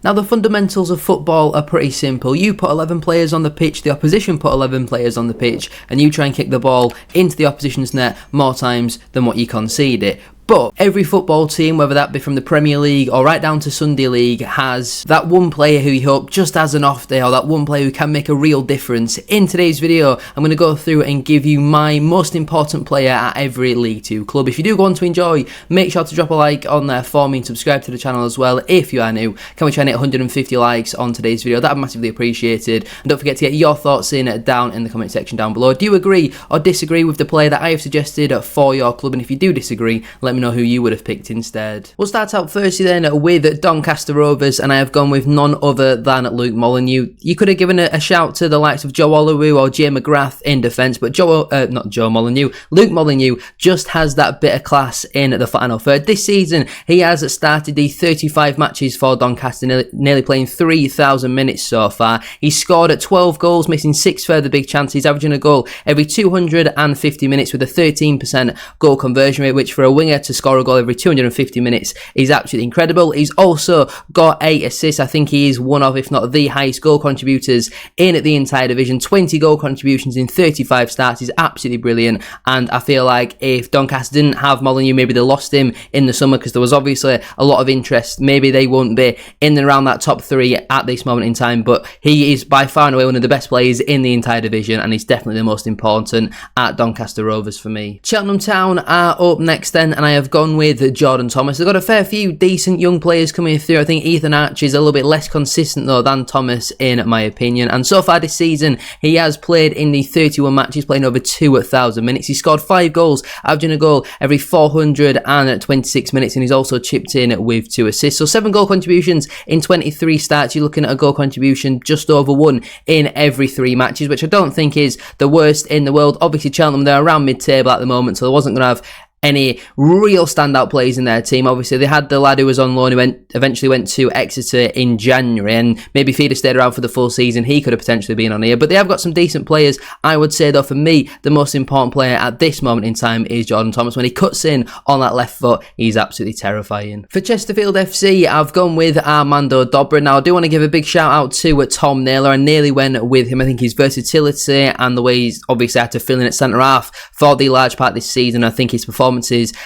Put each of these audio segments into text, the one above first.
Now, the fundamentals of football are pretty simple. You put 11 players on the pitch, the opposition put 11 players on the pitch, and you try and kick the ball into the opposition's net more times than what you concede it. But every football team, whether that be from the Premier League or right down to Sunday League, has that one player who you hope just has an off day, or that one player who can make a real difference. In today's video, I'm going to go through and give you my most important player at every League 2 club. If you do go on to enjoy, make sure to drop a like on there for me and subscribe to the channel as well if you are new. Can we try and hit 150 likes on today's video? That would be massively appreciated. And don't forget to get your thoughts in down in the comment section down below. Do you agree or disagree with the player that I have suggested for your club? And if you do disagree, let me know who you would have picked instead. We'll start out firstly then with Doncaster Rovers, and I have gone with none other than Luke Molyneux. You could have given a shout to the likes of Joe Olowu or Jay McGrath in defence, but Luke Molyneux just has that bit of class in the final third. This season, he has started the 35 matches for Doncaster, nearly playing 3,000 minutes so far. He's scored at 12 goals, missing 6 further big chances, averaging a goal every 250 minutes with a 13% goal conversion rate, which for a winger to score a goal every 250 minutes is absolutely incredible. He's also got 8 assists. I think he is one of, if not the highest goal contributors in the entire division. 20 goal contributions in 35 starts is absolutely brilliant, and I feel like if Doncaster didn't have Molyneux, maybe they lost him in the summer because there was obviously a lot of interest. Maybe they won't be in and around that top 3 at this moment in time, but he is by far and away one of the best players in the entire division, and he's definitely the most important at Doncaster Rovers for me. Cheltenham Town are up next then, and I have gone with Jordan Thomas. They've got a fair few decent young players coming through. I think Ethan Archer is a little bit less consistent though than Thomas in my opinion, and so far this season he has played in the 31 matches, playing over 2,000 minutes. He scored 5 goals, averaging a goal every 426 minutes, and he's also chipped in with 2 assists. So 7 goal contributions in 23 starts. You're looking at a goal contribution just over 1 in every 3 matches, which I don't think is the worst in the world. Obviously Cheltenham, they're around mid-table at the moment, so I wasn't going to have any real standout players in their team. Obviously, they had the lad who was on loan who eventually went to Exeter in January, and maybe if he'd have stayed around for the full season, he could have potentially been on here. But they have got some decent players. I would say, though, for me, the most important player at this moment in time is Jordan Thomas. When he cuts in on that left foot, he's absolutely terrifying. For Chesterfield FC, I've gone with Armando Dobra. Now, I do want to give a big shout out to Tom Naylor. I nearly went with him. I think his versatility and the way he's obviously had to fill in at centre half for the large part this season, I think his performances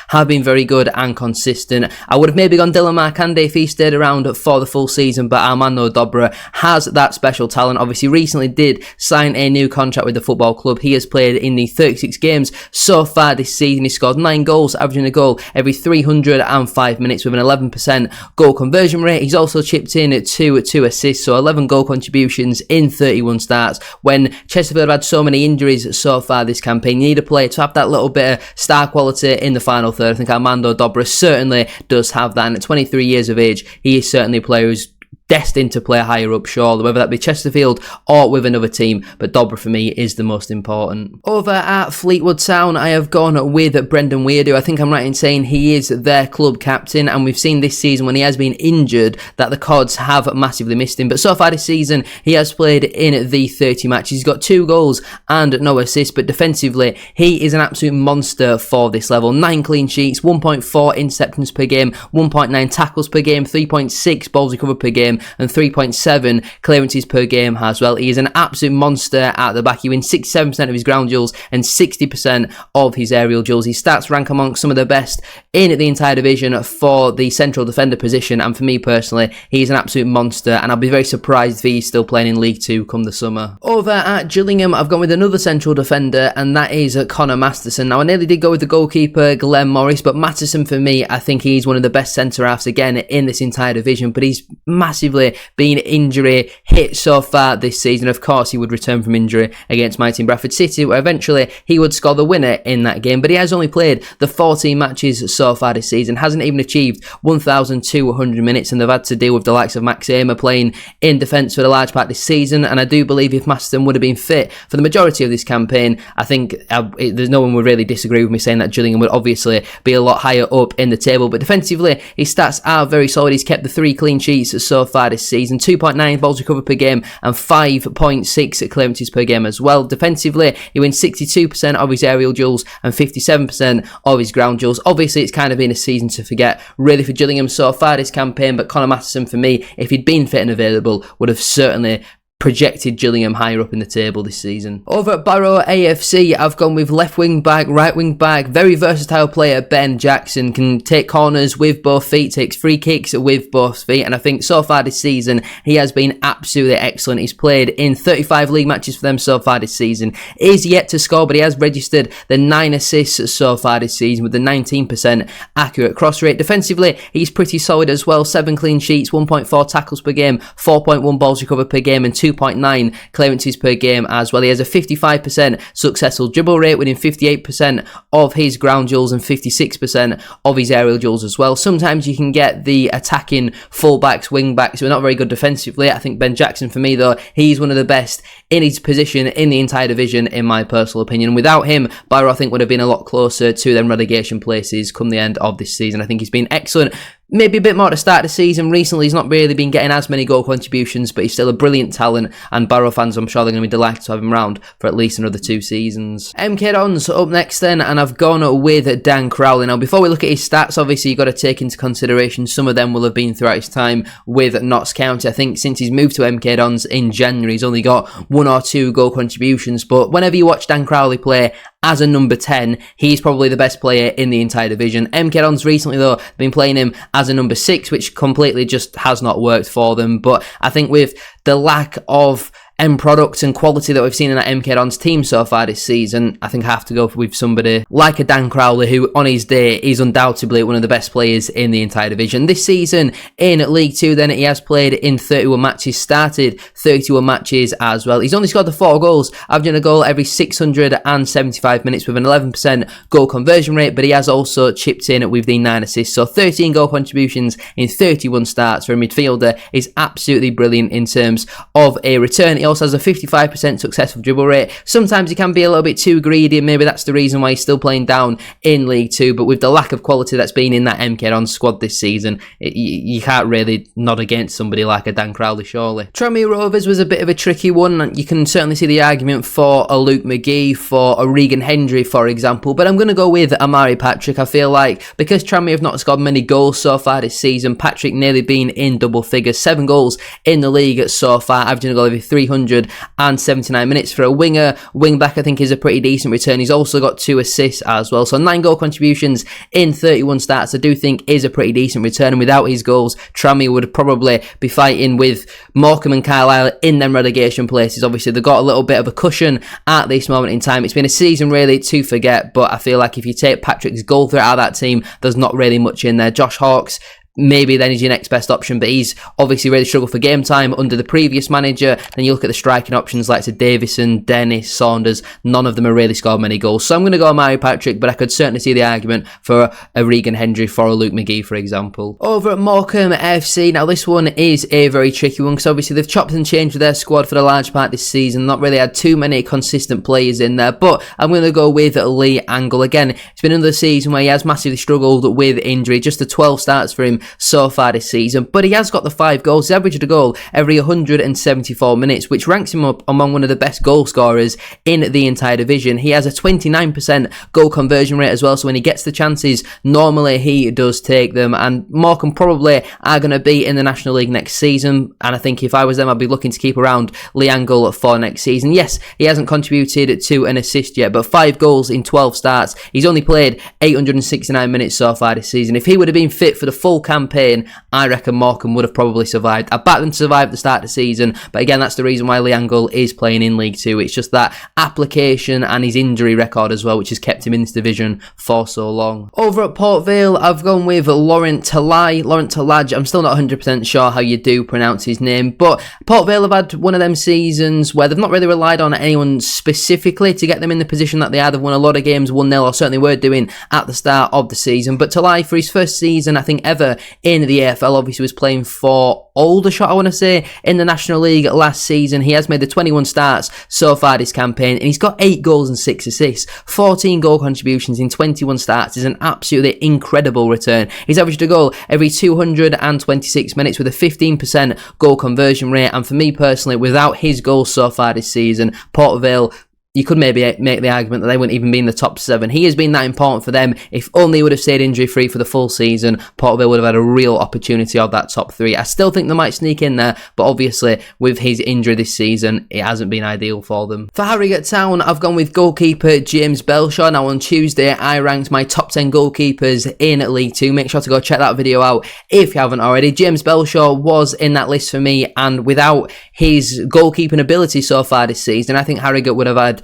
have been very good and consistent. I would have maybe gone Dylan Markande if he stayed around for the full season, but Armando Dobra has that special talent. Obviously recently did sign a new contract with the football club. He has played in the 36 games so far this season. He scored 9 goals, averaging a goal every 305 minutes with an 11% goal conversion rate. He's also chipped in 2 assists, so 11 goal contributions in 31 starts. When Chesterfield have had so many injuries so far this campaign, you need a player to have that little bit of star quality in the final third. I think Armando Dobra certainly does have that, and at 23 years of age, he is certainly a player who's destined to play higher up, surely, whether that be Chesterfield or with another team, but Dobra for me is the most important. Over at Fleetwood Town, I have gone with Brendan Weirdo. I think I'm right in saying he is their club captain, and we've seen this season when he has been injured that the Cods have massively missed him, but so far this season he has played in the 30 matches. He's got 2 goals and no assists, but defensively he is an absolute monster for this level. 9 clean sheets, 1.4 interceptions per game, 1.9 tackles per game, 3.6 balls recovered per game, and 3.7 clearances per game as well. He is an absolute monster at the back. He wins 67% of his ground duels and 60% of his aerial duels. His stats rank amongst some of the best in the entire division for the central defender position, and for me personally, he's an absolute monster, and I'll be very surprised if he's still playing in League 2 come the summer. Over at Gillingham, I've gone with another central defender, and that is Connor Masterson. Now, I nearly did go with the goalkeeper Glenn Morris, but Masterson for me, I think he's one of the best centre-halves again in this entire division, but he's massively been injury hit so far this season. Of course, he would return from injury against my team Bradford City, where eventually he would score the winner in that game, but he has only played the 14 matches so far this season, hasn't even achieved 1,200 minutes, and they've had to deal with the likes of Max Amer playing in defence for the large part this season. And I do believe if Masterson would have been fit for the majority of this campaign, I think there's no one would really disagree with me saying that Gillingham would obviously be a lot higher up in the table. But defensively, his stats are very solid. He's kept the 3 clean sheets so far far this season, 2.9 balls recovered per game and 5.6 clearances per game as well. Defensively, he wins 62% of his aerial duels and 57% of his ground duels. Obviously, it's kind of been a season to forget really for Gillingham so far this campaign, but Connor Matheson, for me, if he'd been fit and available, would have certainly projected Gillingham higher up in the table this season. Over at Barrow AFC, I've gone with left wing back, right wing back, very versatile player Ben Jackson, can take corners with both feet, takes free kicks with both feet, and I think so far this season he has been absolutely excellent. He's played in 35 league matches for them so far this season. Is yet to score, but he has registered the 9 assists so far this season with the 19% accurate cross rate. Defensively, he's pretty solid as well, 7 clean sheets, 1.4 tackles per game, 4.1 balls recovered per game and 2.9 clearances per game as well. He has a 55% successful dribble rate, winning 58% of his ground duels and 56% of his aerial duels as well. Sometimes you can get the attacking fullbacks, wing backs who are not very good defensively. I think Ben Jackson, for me though, he's one of the best in his position in the entire division in my personal opinion. Without him, Barrow I think would have been a lot closer to them relegation places come the end of this season. I think he's been excellent. Maybe a bit more at the start of the season. Recently, he's not really been getting as many goal contributions, but he's still a brilliant talent, and Barrow fans, I'm sure they're going to be delighted to have him around for at least another 2 seasons. MK Dons up next then, and I've gone with Dan Crowley. Now, before we look at his stats, obviously, you've got to take into consideration some of them will have been throughout his time with Notts County. I think since he's moved to MK Dons in January, he's only got 1 or 2 goal contributions, but whenever you watch Dan Crowley play as a number 10, he's probably the best player in the entire division. MK Dons recently, though, been playing him as a number 6, which completely just has not worked for them. But I think with the lack of end product and quality that we've seen in that MK Dons team so far this season, I think I have to go with somebody like a Dan Crowley, who on his day is undoubtedly one of the best players in the entire division. This season in League 2 then, he has played in 31 matches, started 31 matches as well. He's only scored the 4 goals, averaging a goal every 675 minutes with an 11% goal conversion rate, but he has also chipped in with the 9 assists, so 13 goal contributions in 31 starts for a midfielder is absolutely brilliant in terms of a return. He also has a 55% successful dribble rate. Sometimes he can be a little bit too greedy, and maybe that's the reason why he's still playing down in League 2, but with the lack of quality that's been in that MK Dons squad this season, you can't really nod against somebody like a Dan Crowley, surely. Tranmere Rovers was a bit of a tricky one. You can certainly see the argument for a Luke McGee, for a Regan Hendry, for example, but I'm going to go with Amari Patrick. I feel like because Tranmere have not scored many goals so far this season, Patrick nearly been in double figures, 7 goals in the league so far, averaging a goal every 379 minutes for a winger. Wing back, I think, is a pretty decent return. He's also got 2 assists as well, so 9 goal contributions in 31 starts I do think is a pretty decent return, and without his goals, Tranmere would probably be fighting with Morecambe and Carlisle in them relegation places. Obviously, they've got a little bit of a cushion at this moment in time. It's been a season really to forget, but I feel like if you take Patrick's goal threat out of that team, there's not really much in there. Josh Hawkes, maybe then is your next best option, but he's obviously really struggled for game time under the previous manager. Then you look at the striking options like Davison, Dennis, Saunders, none of them have really scored many goals. So I'm going to go Amari Patrick, but I could certainly see the argument for a Regan Hendry, for a Luke McGee, for example. Over at Morecambe FC, now this one is a very tricky one, because obviously they've chopped and changed their squad for the large part this season, not really had too many consistent players in there, but I'm going to go with Lee Angle. Again, it's been another season where he has massively struggled with injury, just the 12 starts for him so far this season, but he has got the 5 goals. He's averaged a goal every 174 minutes, which ranks him up among one of the best goal scorers in the entire division. He has a 29% goal conversion rate as well, so when he gets the chances, normally he does take them, and Morecambe probably are going to be in the National League next season, and I think if I was them, I'd be looking to keep around Lee Angle for next season. Yes, he hasn't contributed to an assist yet, but 5 goals in 12 starts. He's only played 869 minutes so far this season. If he would have been fit for the full campaign, I reckon Morecambe would have probably survived. I backed them to survive at the start of the season, but again, that's the reason why Lee Angle is playing in League 2. It's just that application and his injury record as well, which has kept him in this division for so long. Over at Port Vale, I've gone with Laurent Talaj. I'm still not 100% sure how you do pronounce his name, but Port Vale have had one of them seasons where they've not really relied on anyone specifically to get them in the position that they are. They've won a lot of games 1-0, or certainly were doing at the start of the season, but Talaj, for his first season, I think ever in the AFL. Obviously was playing for Aldershot, I want to say, in the National League last season. He has made the 21 starts so far this campaign, and he's got 8 goals and 6 assists. 14 goal contributions in 21 starts is an absolutely incredible return. He's averaged a goal every 226 minutes with a 15% goal conversion rate, and for me personally, without his goals so far this season, Port Vale, you could maybe make the argument that they wouldn't even be in the top 7. He has been that important for them. If only he would have stayed injury-free for the full season, Port Vale would have had a real opportunity of that top 3. I still think they might sneak in there, but obviously with his injury this season, it hasn't been ideal for them. For Harrogate Town, I've gone with goalkeeper James Belshaw. Now on Tuesday, I ranked my top 10 goalkeepers in League 2. Make sure to go check that video out if you haven't already. James Belshaw was in that list for me, and without his goalkeeping ability so far this season, I think Harrogate would have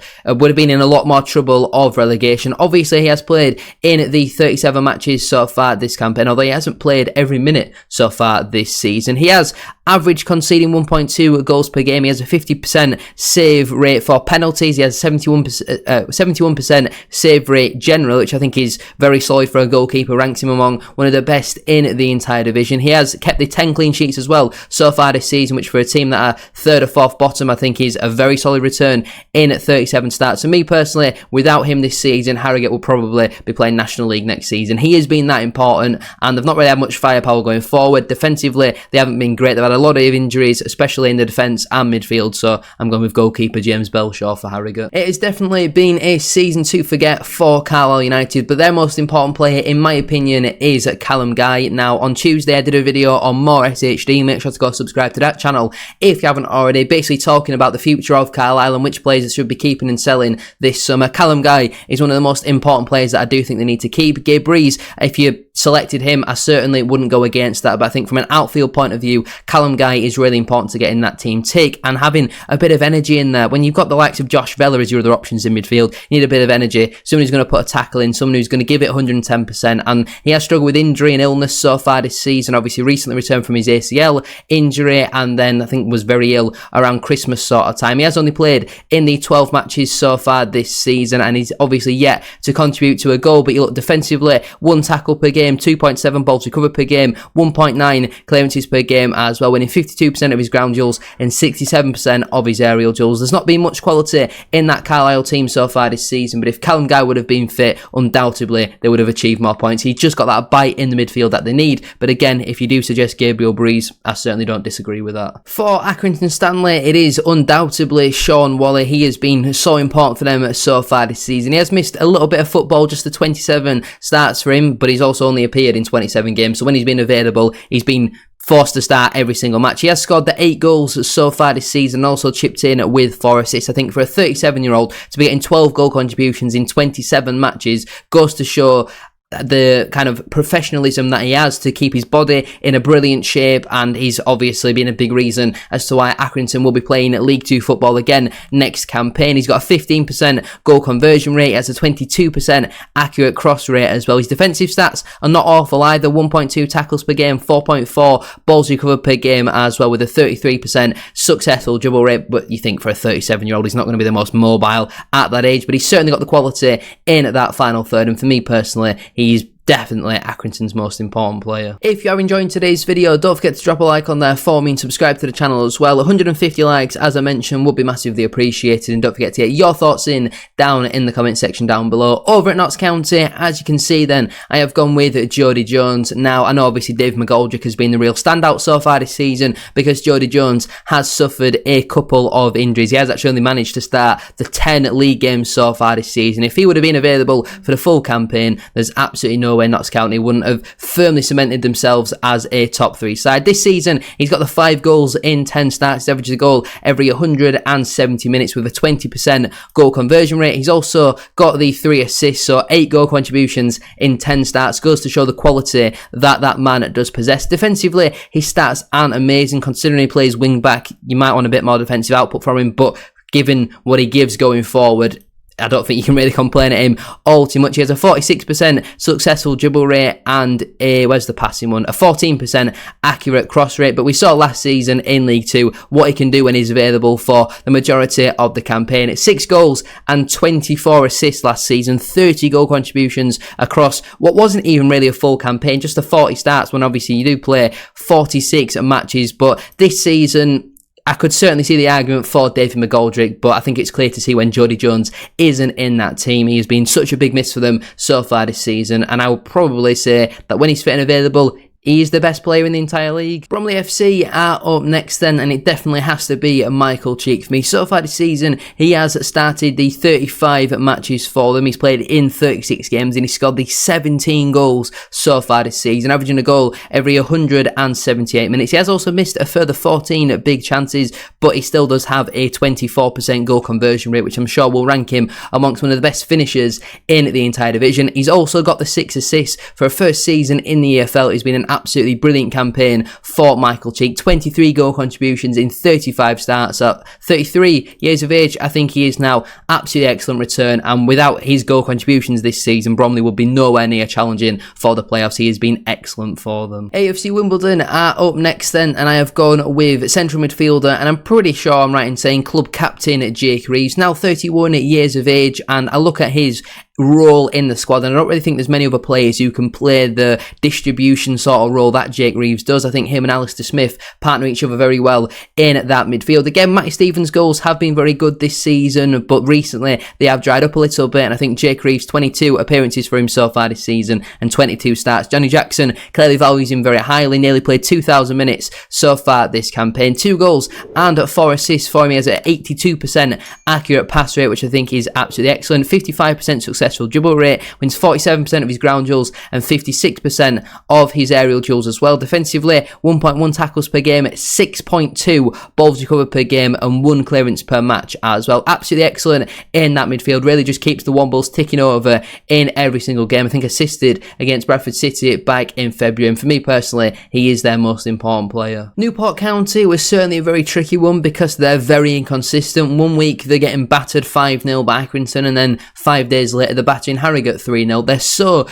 been in a lot more trouble of relegation. Obviously, he has played in the 37 matches so far this campaign, although he hasn't played every minute so far this season. He has average conceding 1.2 goals per game. He has a 50% save rate for penalties. He has 71% save rate general, which I think is very solid for a goalkeeper, ranks him among one of the best in the entire division. He has kept the 10 clean sheets as well so far this season, which for a team that are 3rd or 4th bottom, I think is a very solid return in 37 starts. So me personally, without him this season, Harrogate will probably be playing National League next season. He has been that important, and they've not really had much firepower going forward. Defensively, they haven't been great. They've had a lot of injuries, especially in the defence and midfield, so I'm going with goalkeeper James Belshaw for Harrogate. It has definitely been a season to forget for Carlisle United, but their most important player, in my opinion, is Callum Guy. Now, on Tuesday, I did a video on More SHD. Make sure to go subscribe to that channel if you haven't already, basically talking about the future of Carlisle and which players should be keeping and selling this summer. Callum Guy is one of the most important players that I do think they need to keep. Gabe Breeze, if you selected him, I certainly wouldn't go against that, but I think from an outfield point of view, Callum Guy is really important to get in that team tick and having a bit of energy in there. When you've got the likes of Josh Vella as your other options in midfield, you need a bit of energy, someone who's going to put a tackle in, someone who's going to give it 110%, and he has struggled with injury and illness so far this season. Obviously recently returned from his ACL injury, and then I think was very ill around Christmas sort of time. He has only played in the 12 matches so far this season, and he's obviously yet to contribute to a goal, but you look defensively, 1 tackle per game, 2.7 balls recovered per game, 1.9 clearances per game as well, winning 52% of his ground duels and 67% of his aerial duels. There's not been much quality in that Carlisle team so far this season, but if Callum Guy would have been fit, undoubtedly they would have achieved more points. He's just got that bite in the midfield that they need, but again, if you do suggest Gabriel Breeze, I certainly don't disagree with that. For Accrington Stanley, it is undoubtedly Sean Whalley. He has been so important for them so far this season. He has missed a little bit of football, just the 27 starts for him, but he's also only appeared in 27 games, so when he's been available, he's been forced to start every single match. He has scored the 8 goals so far this season, also chipped in with 4 assists. I think for a 37-year-old to be getting 12 goal contributions in 27 matches goes to show the kind of professionalism that he has to keep his body in a brilliant shape, and he's obviously been a big reason as to why Accrington will be playing League 2 football again next campaign. He's got a 15% goal conversion rate, has a 22% accurate cross rate as well. His defensive stats are not awful either, 1.2 tackles per game, 4.4 balls recovered per game as well, with a 33% successful dribble rate, but you think for a 37-year-old he's not going to be the most mobile at that age, but he's certainly got the quality in that final third, and for me personally, he's definitely Accrington's most important player. If you are enjoying today's video, don't forget to drop a like on there for me and subscribe to the channel as well. 150 likes, as I mentioned, would be massively appreciated, and don't forget to get your thoughts down in the comment section down below. Over at Notts County, as you can see then, I have gone with Jody Jones. Now, I know obviously Dave McGoldrick has been the real standout so far this season because Jody Jones has suffered a couple of injuries. He has actually only managed to start the 10 league games so far this season. If he would have been available for the full campaign, there's absolutely no way Notts County wouldn't have firmly cemented themselves as a top 3 side. This season, he's got the 5 goals in 10 starts. He's averaged a goal every 170 minutes with a 20% goal conversion rate. He's also got the 3 assists, so 8 goal contributions in 10 starts. Goes to show the quality that that man does possess. Defensively, his stats aren't amazing considering he plays wing back. You might want a bit more defensive output from him, but given what he gives going forward, I don't think you can really complain at him all too much. He has a 46% successful dribble rate and where's the passing one? A 14% accurate cross rate. But we saw last season in League Two what he can do when he's available for the majority of the campaign. It's 6 goals and 24 assists last season, 30 goal contributions across what wasn't even really a full campaign, just the 40 starts, when obviously you do play 46 matches. But this season, I could certainly see the argument for David McGoldrick, but I think it's clear to see when Jody Jones isn't in that team. He has been such a big miss for them so far this season, and I would probably say that when he's fit and available, he is the best player in the entire league. Bromley FC are up next then, and it definitely has to be Michael Cheek for me. So far this season, he has started the 35 matches for them. He's played in 36 games, and he scored the 17 goals so far this season, averaging a goal every 178 minutes. He has also missed a further 14 big chances, but he still does have a 24% goal conversion rate, which I'm sure will rank him amongst one of the best finishers in the entire division. He's also got the 6 assists for a first season in the EFL. He's been an absolutely brilliant campaign for Michael Cheek. 23 goal contributions in 35 starts. At 33 years of age, I think he is now absolutely excellent return, and without his goal contributions this season, Bromley would be nowhere near challenging for the playoffs. He has been excellent for them. AFC Wimbledon are up next then, and I have gone with central midfielder, and I'm pretty sure I'm right in saying club captain Jake Reeves, now 31 years of age, and I look at his role in the squad, and I don't really think there's many other players who can play the distribution sort of role that Jake Reeves does. I think him and Alistair Smith partner each other very well in that midfield. Again, Matty Stevens' goals have been very good this season, but recently they have dried up a little bit, and I think Jake Reeves, 22 appearances for him so far this season and 22 starts. Johnny Jackson clearly values him very highly, nearly played 2,000 minutes so far this campaign. 2 goals and 4 assists for him. He has an 82% accurate pass rate, which I think is absolutely excellent. 55% successful dribble rate, wins 47% of his ground duels and 56% of his aerial duels as well. Defensively, 1.1 tackles per game, 6.2 balls recovered per game, and 1 clearance per match as well. Absolutely excellent in that midfield. Really just keeps the Wombles ticking over in every single game. I think assisted against Bradford City back in February, and for me personally, he is their most important player. Newport County was certainly a very tricky one because they're very inconsistent. One week they're getting battered 5-0 by Accrington, and then 5 days later they're battering Harrogate 3-0. They're so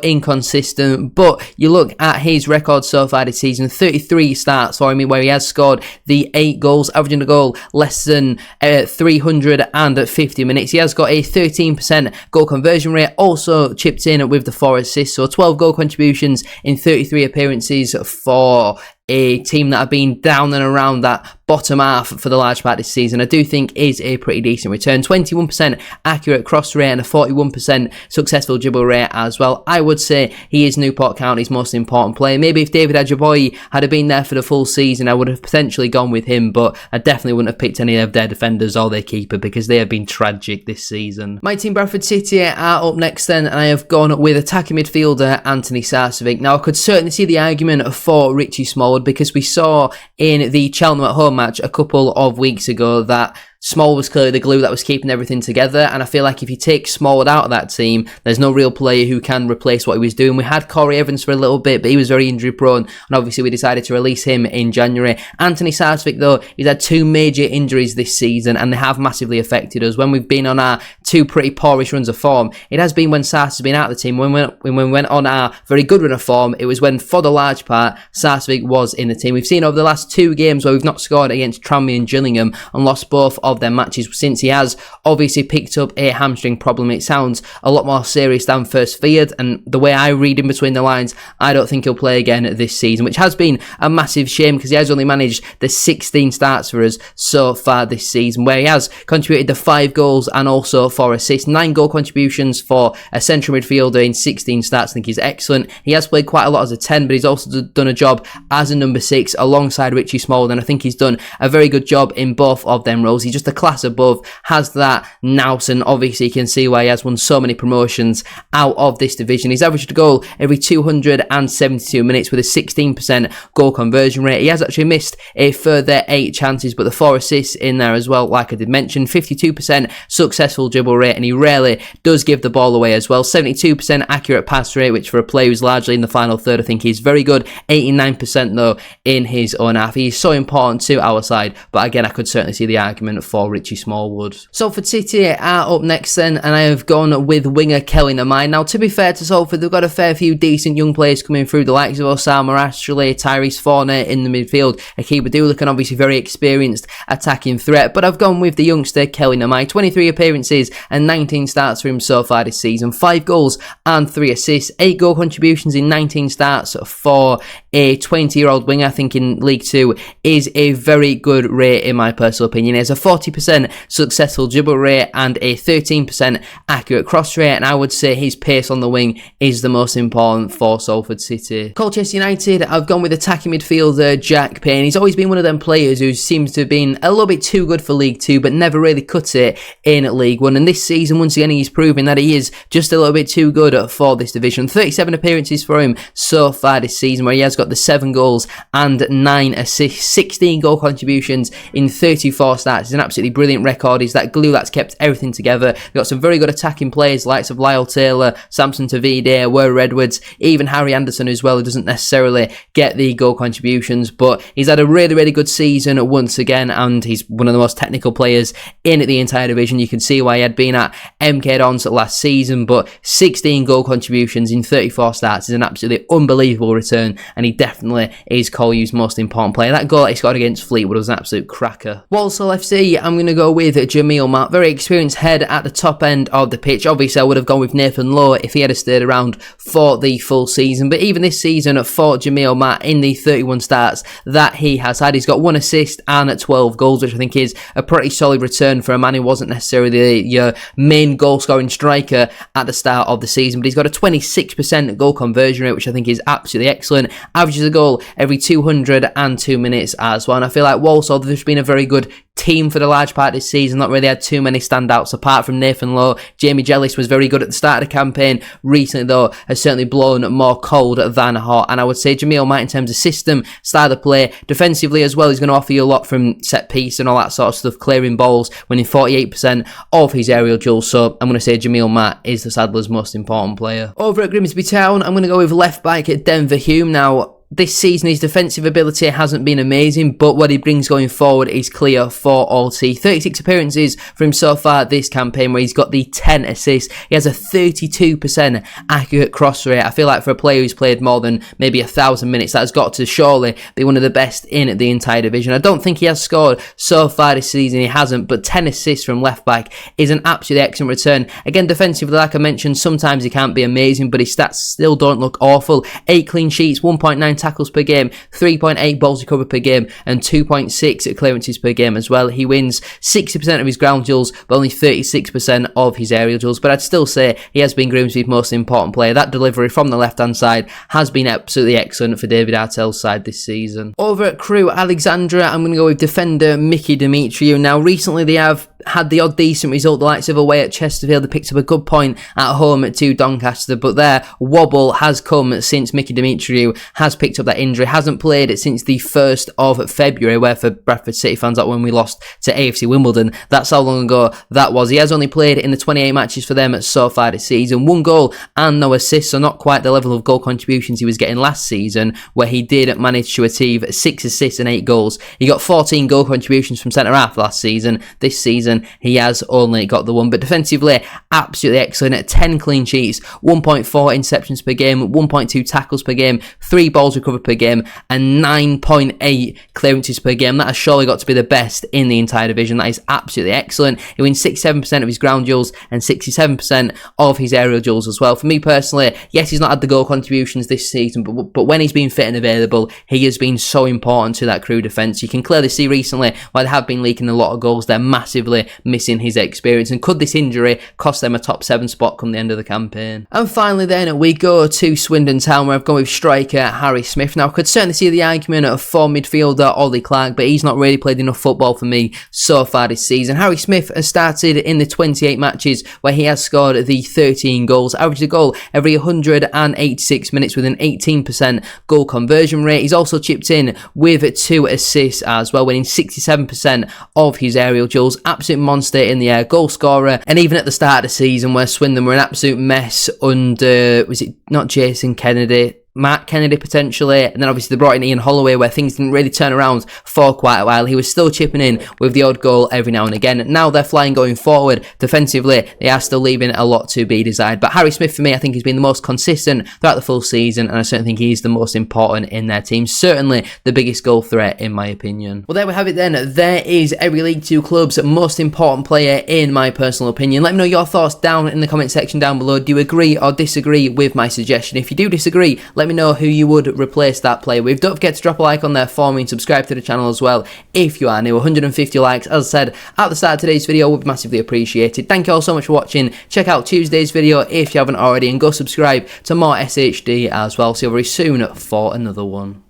inconsistent, but you look at his record so far this season, 33 starts for him where he has scored the 8 goals, averaging a goal less than 350 minutes. He has got a 13% goal conversion rate, also chipped in with the 4 assists, so 12 goal contributions in 33 appearances for a team that have been down and around that bottom half for the large part this season. I do think is a pretty decent return. 21% accurate cross rate and a 41% successful dribble rate as well. I would say he is Newport County's most important player. Maybe if David Ajaboye had been there for the full season, I would have potentially gone with him, but I definitely wouldn't have picked any of their defenders or their keeper because they have been tragic this season. My team Bradford City are up next then, and I have gone with attacking midfielder Anthony Sarcevic. Now I could certainly see the argument for Richie Smallwood because we saw in the Cheltenham at home match a couple of weeks ago that Small was clearly the glue that was keeping everything together, and I feel like if you take Smallwood out of that team, there's no real player who can replace what he was doing. We had Corey Evans for a little bit, but he was very injury prone, and obviously we decided to release him in January. Anthony Sarcevic, though, he's had 2 major injuries this season, and they have massively affected us. When we've been on our 2 pretty poorish runs of form, it has been when Sarce has been out of the team. When we went on our very good run of form, it was when, for the large part, Sarcevic was in the team. We've seen over the last 2 games where we've not scored against Tranmere and Gillingham and lost both of their matches since he has obviously picked up a hamstring problem. It sounds a lot more serious than first feared, and the way I read in between the lines, I don't think he'll play again this season, which has been a massive shame because he has only managed the 16 starts for us so far this season, where he has contributed the 5 goals and also 4 assists. 9 goal contributions for a central midfielder in 16 starts I think is excellent. He has played quite a lot as a 10, but he's also done a job as a number 6 alongside Richie Smallwood, and I think he's done a very good job in both of them roles. He's just a class above, has that nous, and obviously you can see why he has won so many promotions out of this division. He's averaged a goal every 272 minutes with a 16% goal conversion rate. He has actually missed a further 8 chances, but the 4 assists in there as well, like I did mention. 52% successful dribble rate, and he rarely does give the ball away as well. 72% accurate pass rate, which for a player who's largely in the final third I think he's very good. 89% though in his own half. He's so important to our side, but again I could certainly see the argument for Richie Smallwood. Salford City are up next then, and I have gone with winger Kelly Namai. Now, to be fair to Salford, they've got a fair few decent young players coming through, the likes of Osama Ashley, Tyrese Forner in the midfield, Akiba Dulak, and obviously very experienced attacking threat. But I've gone with the youngster Kelly Namai. 23 appearances and 19 starts for him so far this season. 5 goals and 3 assists. 8 goal contributions in 19 starts for a 20-year-old winger, I think, in League 2 is a very good rate in my personal opinion. He has a 40% successful dribble rate and a 13% accurate cross rate, and I would say his pace on the wing is the most important for Salford City. Colchester United, I've gone with attacking midfielder Jack Payne. He's always been one of them players who seems to have been a little bit too good for League 2 but never really cut it in League 1, and this season once again he's proving that he is just a little bit too good for this division. 37 appearances for him so far this season, where he has got the 7 goals and 9 assists, 16 goal contributions in 34 starts. It's an absolutely brilliant record. He's that glue that's kept everything together. They've got some very good attacking players, likes of Lyle Taylor, Samson Tavide, Werner Edwards, even Harry Anderson as well, who doesn't necessarily get the goal contributions, but he's had a really good season once again, and he's one of the most technical players in the entire division. You can see why he had been at MK Dons last season, but 16 goal contributions in 34 starts is an absolutely unbelievable return, and he definitely is Collier's most important player. That goal he scored against Fleetwood was an absolute cracker. Walsall FC, I'm going to go with Jamil Matt, very experienced head at the top end of the pitch. Obviously I would have gone with Nathan Lowe if he had stayed around for the full season, but even this season for Jamil Matt, in the 31 starts that he has had, he's got 1 assist and 12 goals, which I think is a pretty solid return for a man who wasn't necessarily your main goal scoring striker at the start of the season, but he's got a 26% goal conversion rate, which I think is absolutely excellent. Averages a goal every 202 minutes as well, and I feel like Walsall, there's been a very good team for the large part of this season, not really had too many standouts apart from Nathan Lowe. Jamie Jellis was very good at the start of the campaign. Recently though has certainly blown more cold than hot, and I would say Jamil Matt, in terms of system, style of play, defensively as well, he's going to offer you a lot from set piece and all that sort of stuff, clearing balls, winning 48% of his aerial duels. So I'm going to say Jamil Matt is the Saddlers' most important player. Over at Grimsby Town, I'm going to go with left back at Denver Hume. Now, this season his defensive ability hasn't been amazing, but what he brings going forward is clear for all to see. 36 appearances for him so far this campaign, where he's got the 10 assists. He has a 32% accurate cross rate. I feel like for a player who's played more than maybe 1,000 minutes, that has got to surely be one of the best in the entire division. I don't think he has scored so far this season, he hasn't, but 10 assists from left back is an absolutely excellent return. Again, defensively, like I mentioned, sometimes he can't be amazing, but his stats still don't look awful. 8 clean sheets, 1.9 tackles per game, 3.8 balls recovered per game, and 2.6 clearances per game as well. He wins 60% of his ground duels, but only 36% of his aerial duels. But I'd still say he has been Grimsby's most important player. That delivery from the left-hand side has been absolutely excellent for David Artell's side this season. Over at Crewe, Alexandra, I'm going to go with defender Mickey Demetriou. Now, recently they have had the odd decent result, the likes of away at Chesterfield. They picked up a good point at home to Doncaster, but their wobble has come since Mickey Demetriou has picked up that injury. Hasn't played it since the 1st of February, where for Bradford City fans, that when we lost to AFC Wimbledon, that's how long ago that was. He has only played in the 28 matches for them so far this season. 1 goal and no assists, so not quite the level of goal contributions he was getting last season, where he did manage to achieve 6 assists and 8 goals. He got 14 goal contributions from centre-half last season. This season, he has only got the 1, but defensively, absolutely excellent at 10 clean sheets, 1.4 interceptions per game, 1.2 tackles per game, 3 balls recovered per game, and 9.8 clearances per game. That has surely got to be the best in the entire division. That is absolutely excellent. He wins 67% of his ground duels and 67% of his aerial duels as well. For me personally, yes, he's not had the goal contributions this season, but when he's been fit and available, he has been so important to that Crewe defence. You can clearly see recently, while they have been leaking a lot of goals, they're massively missing his experience, and could this injury cost them a top 7 spot come the end of the campaign? And finally then, we go to Swindon Town, where I've gone with striker Harry Smith. Now, I could certainly see the argument for midfielder Ollie Clark, but he's not really played enough football for me so far this season. Harry Smith has started in the 28 matches where he has scored the 13 goals, averaged a goal every 186 minutes with an 18% goal conversion rate. He's also chipped in with 2 assists as well, winning 67% of his aerial duels. Absolute monster in the air, goal scorer, and even at the start of the season where Swindon were an absolute mess under, was it not Jason Kennedy? Mark Kennedy potentially, and then obviously they brought in Ian Holloway, where things didn't really turn around for quite a while. He was still chipping in with the odd goal every now and again. Now they're flying going forward. Defensively, they are still leaving a lot to be desired. But Harry Smith, for me, I think he's been the most consistent throughout the full season, and I certainly think he's the most important in their team. Certainly the biggest goal threat, in my opinion. Well, there we have it then. There is every League Two club's most important player, in my personal opinion. Let me know your thoughts down in the comment section down below. Do you agree or disagree with my suggestion? If you do disagree, let me know who you would replace that player with. Don't forget to drop a like on there for me and subscribe to the channel as well if you are new. 150 likes, as I said at the start of today's video, would be massively appreciated. Thank you all so much for watching. Check out Tuesday's video if you haven't already, and go subscribe to more SHD as well. See you very soon for another one.